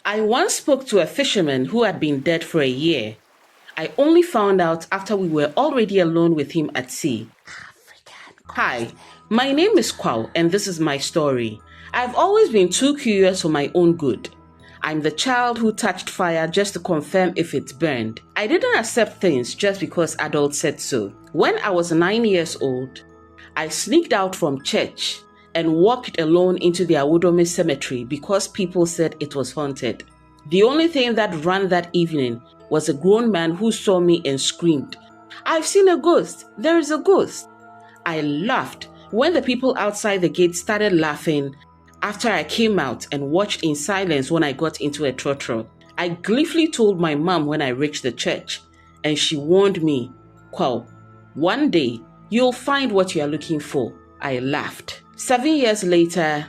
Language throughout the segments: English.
I once spoke to a fisherman who had been dead for a year. I only found out after we were already alone with him at sea. Hi, my name is Kwaw, and this is my story. I've always been too curious for my own good. I'm the child who touched fire just to confirm if it burned. I didn't accept things just because adults said so. When I was 9 years old, I sneaked out from church and walked alone into the Awudome cemetery because people said it was haunted. The only thing that ran that evening was a grown man who saw me and screamed, "I've seen a ghost! There is a ghost!" I laughed when the people outside the gate started laughing after I came out and watched in silence when I got into a trotro. I gleefully told my mom when I reached the church, and she warned me, "Kwaw, one day you'll find what you are looking for." I laughed. 7 years later,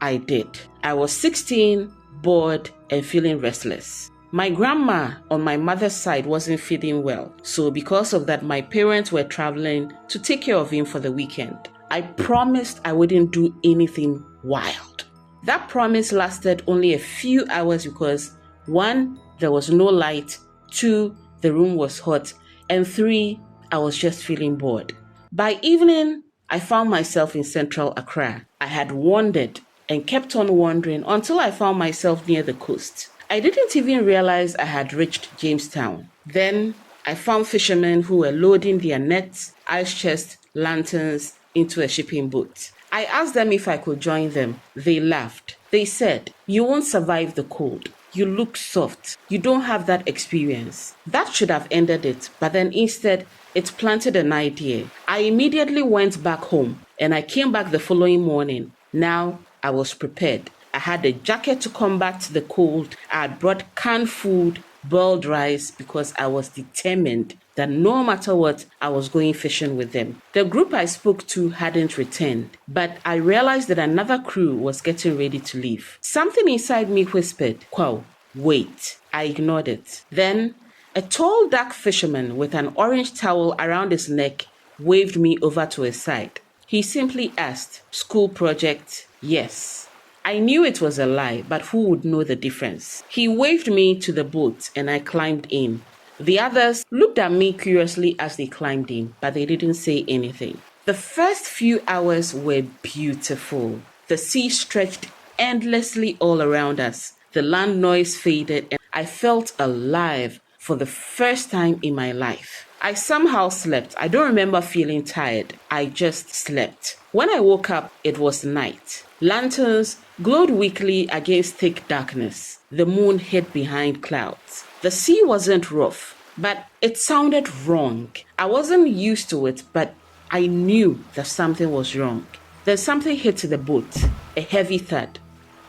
I did. I was 16, bored, and feeling restless. My grandma on my mother's side wasn't feeling well, so because of that, my parents were traveling to take care of him for the weekend. I promised I wouldn't do anything wild. That promise lasted only a few hours because 1, there was no light, 2, the room was hot, and 3, I was just feeling bored. By evening, I found myself in central Accra. I had wandered and kept on wandering until I found myself near the coast. I didn't even realize I had reached Jamestown. Then I found fishermen who were loading their nets, ice chests, lanterns into a shipping boat. I asked them if I could join them. They laughed. They said, "You won't survive the cold. You look soft. You don't have that experience." That should have ended it, but then instead, it planted an idea. I immediately went back home and I came back the following morning. Now I was prepared. I had a jacket to combat the cold. I had brought canned food, boiled rice, because I was determined that no matter what, I was going fishing with them. The group I spoke to hadn't returned, but I realized that another crew was getting ready to leave. Something inside me whispered, "Kwaw, wait." I ignored it. Then a tall, dark fisherman with an orange towel around his neck waved me over to his side. He simply asked, "School project?" "Yes." I knew it was a lie, but who would know the difference? He waved me to the boat and I climbed in. The others looked at me curiously as they climbed in, but they didn't say anything. The first few hours were beautiful. The sea stretched endlessly all around us. The land noise faded and I felt alive for the first time in my life. I somehow slept. I don't remember feeling tired. I just slept. When I woke up, it was night. Lanterns glowed weakly against thick darkness. The moon hid behind clouds. The sea wasn't rough, but it sounded wrong. I wasn't used to it, but I knew that something was wrong. Then something hit the boat, a heavy thud.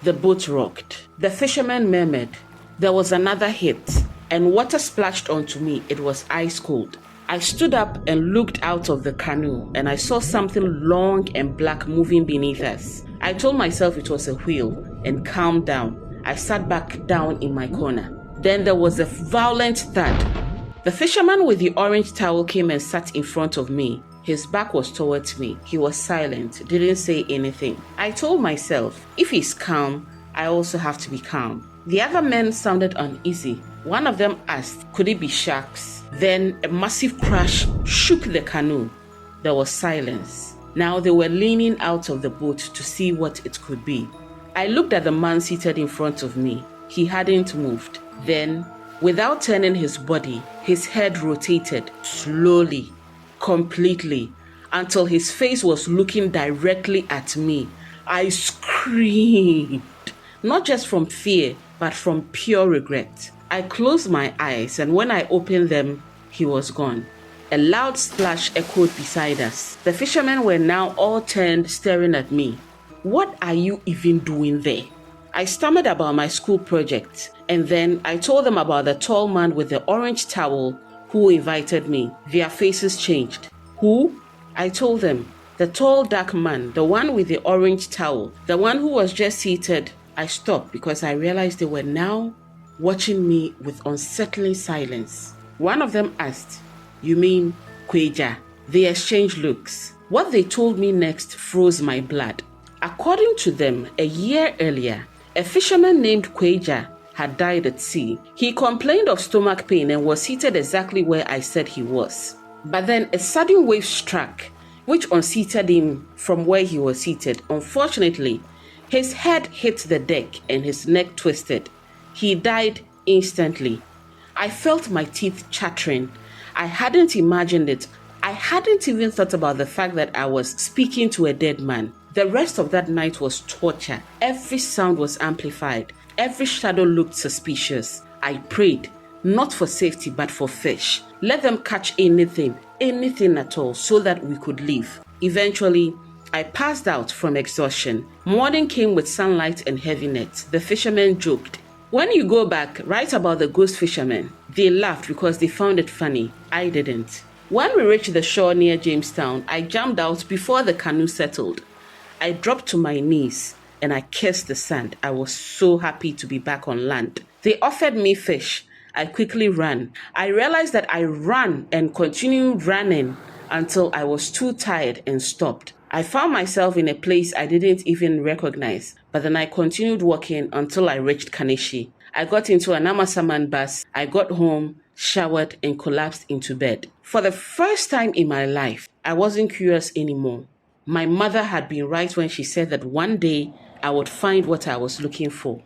The boat rocked. The fisherman murmured. There was another hit, and water splashed onto me. It was ice cold. I stood up and looked out of the canoe, and I saw something long and black moving beneath us. I told myself it was a whale and calmed down. I sat back down in my corner. Then there was a violent thud. The fisherman with the orange towel came and sat in front of me. His back was towards me. He was silent, didn't say anything. I told myself, if he's calm, I also have to be calm. The other men sounded uneasy. One of them asked, could it be sharks? Then a massive crash shook the canoe. There was silence. Now they were leaning out of the boat to see what it could be. I looked at the man seated in front of me. He hadn't moved. Then, without turning his body, his head rotated slowly, completely, until his face was looking directly at me. I screamed, not just from fear, but from pure regret. I closed my eyes, and when I opened them, he was gone. A loud splash echoed beside us. The fishermen were now all turned, staring at me. What are you even doing there? I stammered about my school project, and then I told them about the tall man with the orange towel who invited me. Their faces changed. Who? I told them. The tall dark man, the one with the orange towel, the one who was just seated. I stopped because I realized they were now watching me with unsettling silence. One of them asked, "You mean Kwegya?" They exchanged looks. What they told me next froze my blood. According to them, a year earlier, a fisherman named Kwegya had died at sea. He complained of stomach pain and was seated exactly where I said he was. But then a sudden wave struck, which unseated him from where he was seated. Unfortunately, his head hit the deck and his neck twisted. He died instantly. I felt my teeth chattering. I hadn't imagined it. I hadn't even thought about the fact that I was speaking to a dead man. The rest of that night was torture. Every sound was amplified. Every shadow looked suspicious. I prayed, not for safety but for fish. Let them catch anything at all, so that we could leave. Eventually, I passed out from exhaustion. Morning came with sunlight and heaviness. The fishermen joked. When you go back, write about the ghost fishermen. They laughed because they found it funny. I didn't. When we reached the shore near Jamestown, I jumped out before the canoe settled. I dropped to my knees and I kissed the sand. I was so happy to be back on land. They offered me fish. I quickly ran. I realized that I ran and continued running until I was too tired and stopped. I found myself in a place I didn't even recognize, but then I continued walking until I reached Kaneshie. I got into an Amasaman bus. I got home, showered, and collapsed into bed. For the first time in my life, I wasn't curious anymore. My mother had been right when she said that one day I would find what I was looking for.